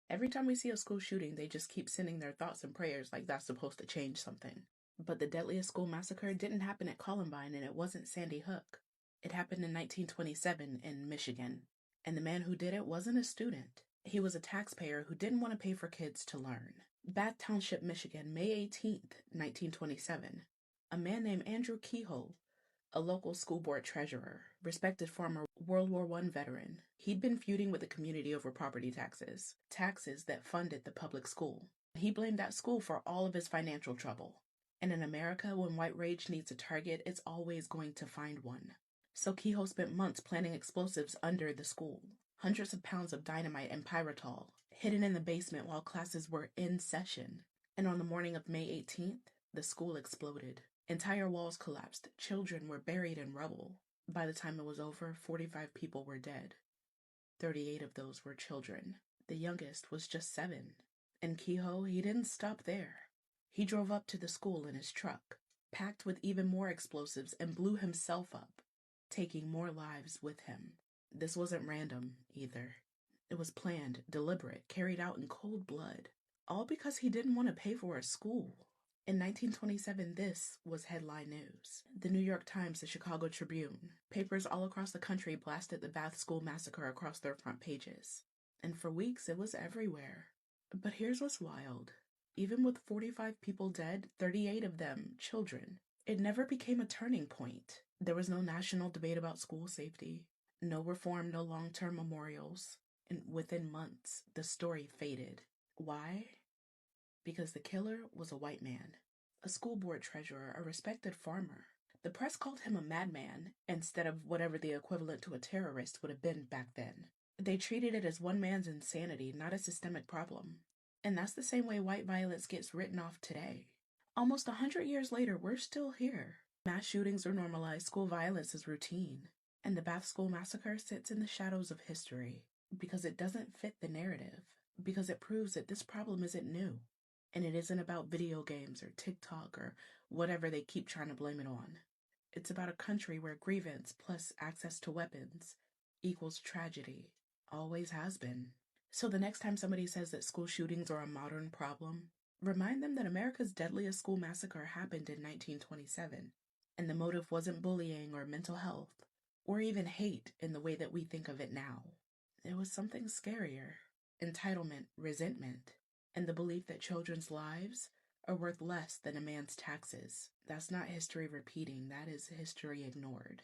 Every time we see a school shooting, they just keep sending their thoughts and prayers like that's supposed to change something. But the deadliest school massacre didn't happen at Columbine, and it wasn't Sandy Hook. It happened in 1927 in Michigan. And the man who did it wasn't a student. He was a taxpayer who didn't want to pay for kids to learn. Bath Township, Michigan, May 18th, 1927. A man named Andrew Kehoe, a local school board treasurer, respected former World War I veteran. He'd been feuding with the community over property taxes that funded the public school. He blamed that school for all of his financial trouble. And in America, when white rage needs a target, it's always going to find one. So Kehoe spent months planning explosives under the school. Hundreds of pounds of dynamite and pyritol, hidden in the basement while classes were in session. And on the morning of May 18th, the school exploded. Entire walls collapsed. Children were buried in rubble. By the time it was over, 45 people were dead. 38 of those were children. The youngest was just 7. And Kehoe, he didn't stop there. He drove up to the school in his truck, packed with even more explosives, and blew himself up, taking more lives with him. This wasn't random, either. It was planned, deliberate, carried out in cold blood, all because he didn't want to pay for a school. In 1927, this was headline news. The New York Times, the Chicago Tribune, papers all across the country blasted the Bath School Massacre across their front pages. And for weeks, it was everywhere. But here's what's wild. Even with 45 people dead, 38 of them children, it never became a turning point. There was no national debate about school safety, no reform, no long-term memorials. And within months, the story faded. Why? Because the killer was a white man, a school board treasurer, a respected farmer. The press called him a madman instead of whatever the equivalent to a terrorist would have been back then. They treated it as one man's insanity, not a systemic problem. And that's the same way white violence gets written off today. Almost 100 years later, we're still here. Mass shootings are normalized, school violence is routine. And the Bath School Massacre sits in the shadows of history because it doesn't fit the narrative, because it proves that this problem isn't new. And it isn't about video games or TikTok or whatever they keep trying to blame it on. It's about a country where grievance plus access to weapons equals tragedy. Always has been. So the next time somebody says that school shootings are a modern problem, remind them that America's deadliest school massacre happened in 1927, and the motive wasn't bullying or mental health, or even hate in the way that we think of it now. It was something scarier: entitlement, resentment, and the belief that children's lives are worth less than a man's taxes. That's not history repeating, that is history ignored.